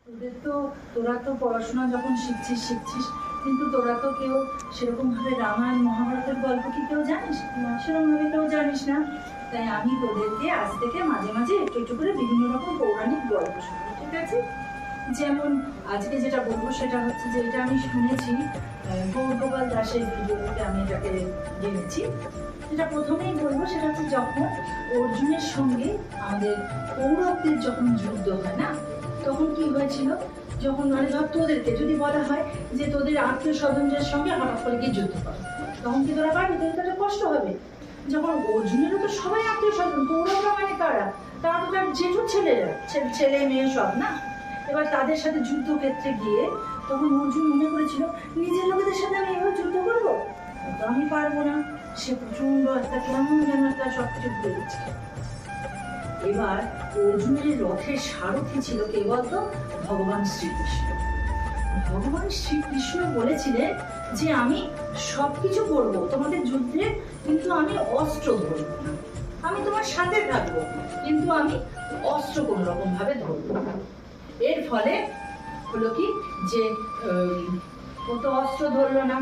তোরা তো পড়াশোনা যখন শিখছিস কিন্তু তোরা তো কেউ সেরকম ভাবে রামায়ণ মহাভারতের গল্প কি কেউ জানিস না, সেরকম ভাবে কেউ জানিস না। তাই আমি তোদেরকে আজ থেকে মাঝে মাঝে একটু একটু করে বিভিন্ন রকম পৌরাণিক গল্প শুনবো, ঠিক আছে? যেমন আজকে যেটা বলবো সেটা হচ্ছে যে এটা আমি শুনেছি গৌরগোপাল দাসের ভিডিওতে, আমি এটাকে জেনেছি। যেটা প্রথমেই বলবো সেটা হচ্ছে যখন অর্জুনের সঙ্গে আমাদের কৌরবদের যখন যুদ্ধ হয় না, তখন কি হয়েছিল, যখন মানে ধর তোদেরকে যদি বলা হয় যে তোদের আত্মীয় স্বজনদের সঙ্গে হঠাৎ করে গিয়ে যুদ্ধ কর, তখন কি তোরা পারবি? তোদের একটা কষ্ট হবে। যখন অর্জুনেরও তো সবাই আত্মীয় স্বজন, কৌরবরা মানে কারা? তারা তো তার জেঠুর ছেলেরা, ছেলে মেয়ে সব না। এবার তাদের সাথে যুদ্ধক্ষেত্রে গিয়ে তখন অর্জুন মনে করেছিল নিজের লোকেদের সাথে আমি এবার যুদ্ধ করবো, তো আমি পারবো না। সে প্রচন্ড একটা কেমন যেন একটা সবকিছু ভুলে গেছে। এবার অর্জুনের রথের সারথি ছিল কে বলতো? ভগবান শ্রীকৃষ্ণ। ভগবান শ্রীকৃষ্ণ বলেছিলেন যে আমি সবকিছু করবো তোমাদের যুদ্ধে, কিন্তু আমি অস্ত্র ধরবো না। আমি তোমার সাথে থাকবো, কিন্তু আমি অস্ত্র কোন রকম ভাবে ধরবো না। এর ফলে হলো কি যে ও তো অস্ত্র ধরলো না,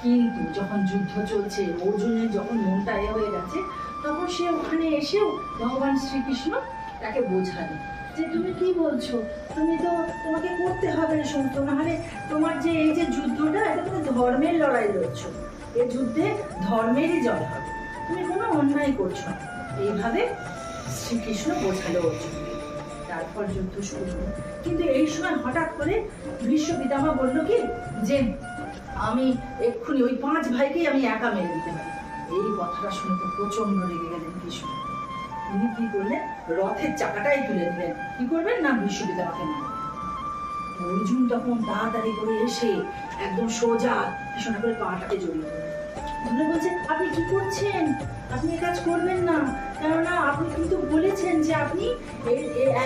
কিন্তু যখন যুদ্ধ চলছে অর্জুনের যখন মনটা হয়ে গেছে, তখন সে ওখানে এসেও ভগবান শ্রীকৃষ্ণ তাকে বোঝালে যে তুমি কি বলছো, তোমাকে করতে হবে না সমস্ত, নাহলে তোমার যে এই যে যুদ্ধটা, এটা তুমি ধর্মের লড়াই লড়ছো, এই যুদ্ধে ধর্মেরই জয় হবে, তুমি কোনো অন্যায় করছো না। এইভাবে শ্রীকৃষ্ণ বোঝালো অর্জুনকে। তারপর যুদ্ধ শুরু হলো। কিন্তু এই সময় হঠাৎ করে ভীষ্ম পিতামহ বললো কি যে আমি এক্ষুনি ওই 5 ভাইকেই আমি একা মেরে দিতে পারি। এই কথাটা শুনে তো প্রচন্ড রেগে গেলেন ভীষ্ম। তিনি কি করলেন? রথের চাকাটাই তুলে দিলেন। কি করবেন না, ভীষ্ম পিতামহকে মারবেন। অর্জুন তখন তাড়াতাড়ি করে এসে একদম সোজা ভীষণ করে পাটাকে জড়িয়ে ধরে বলছে আপনি কি করছেন, আপনি এ কাজ করবেন না, কেননা আপনি কিন্তু বলেছেন যে আপনি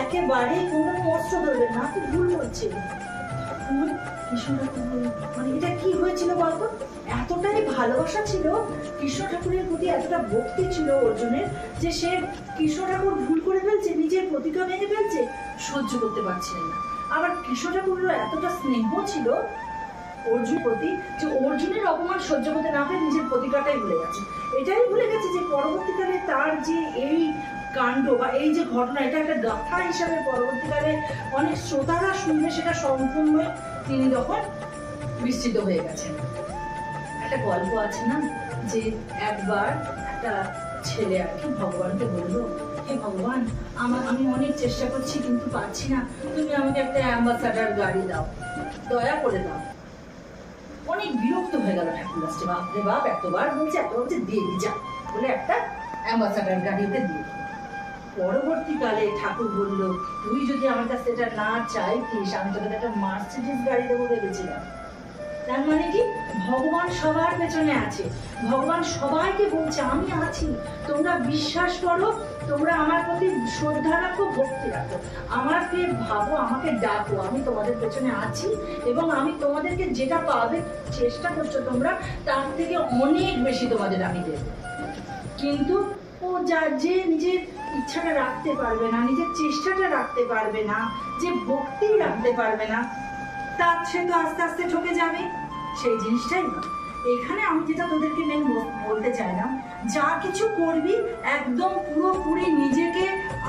একেবারে কোনো অস্ত্র ধরবেন না, আপনি ভুল করছেন। মানে এটা কি হয়েছিল বলতো? এতটাই ভালোবাসা ছিল কৃষ্ণ ঠাকুরের প্রতি, এতটা ভক্তি ছিল অর্জুনের, যে সে কৃষ্ণ ঠাকুর ভুল করে ফেলছে, নিজের প্রতিজ্ঞা ভেঙে ফেলছে, সহ্য করতে পারছিলেন না। আবার কৃষ্ণ ঠাকুরেরও এতটা স্নেহ ছিল অর্জুন প্রতি যে অর্জুনের অপমান সহ্য করতে না পেরে নিজের প্রতিজ্ঞাটাই ভুলে গেছে। এটাই ভুলে গেছে যে পরবর্তীকালে তার যে এই কাণ্ড বা এই যে ঘটনা, এটা একটা গাথা হিসাবে পরবর্তীকালে অনেক শ্রোতারা শুনবে, সেটা সম্পূর্ণ তিনি তখন বিস্তৃত হয়ে গেছেন। একটা গল্প আছে না, যে একবার একটা ছেলে আর কি ভগবানকে বললো, হে ভগবান, আমি অনেক চেষ্টা করছি কিন্তু পারছি না, তুমি আমাকে একটা অ্যাম্বাসাডার গাড়ি দাও, দয়া করে দাও। অনেক বিরক্ত হয়ে গেল ঠাকুর আসছে, বাপরে বাপ এতবার বলছে দিয়ে যা বলে একটা অ্যাম্বাসাডার গাড়িতে দিয়ে। পরবর্তীকালে ঠাকুর বলল তুই যদি আমার কাছে এটা না চাইতিস, আমি তোকে একটা মার্সিডিজ গাড়ি দেবো ভেবেছিলাম। তার মানে কি, ভগবান সবার পেছনে আছে, ভগবান সবাইকে বলছে আমি আছি, তোমরা বিশ্বাস করো, তোমরা আমার প্রতি শ্রদ্ধা রাখো, ভক্তি রাখো, আমাকে ভাবো, আমাকে ডাকো, আমি তোমাদের পেছনে আছি এবং আমি তোমাদেরকে যেটা পাবে চেষ্টা করছো তোমরা, তার থেকে অনেক বেশি তোমাদের আমি দেবো। কিন্তু ও যে নিজের ইচ্ছাটা রাখতে পারবে না, নিজের চেষ্টাটা রাখতে পারবে না, যে ভক্তি রাখতে পারবে না, তার সে তো আস্তে আস্তে ঠকে যাবে। সেই জিনিসটাই না, এখানে আমি যেটা তোদেরকে মেন বলতে চাইলাম, যা কিছু করবি একদম পুরোপুরি নিজেকে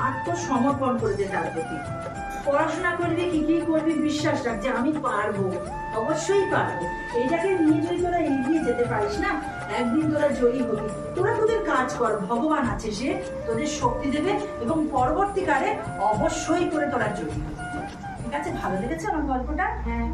আত্মসমর্পণ করে দে তার প্রতি। পড়াশোনা করবি, কি করবি, বিশ্বাস রাখ যে আমি পারবো, অবশ্যই পারবো। এইটাকে নিয়ে যদি তোরা এগিয়ে যেতে পারিস না, একদিন তোরা জয়ী হবি। তোরা তোদের কাজ কর, ভগবান আছে, সে তোদের শক্তি দেবে এবং পরবর্তীকালে অবশ্যই করে তোরা জয়ী হবি। ঠিক আছে? ভালো লেগেছে আমার গল্পটা? হ্যাঁ।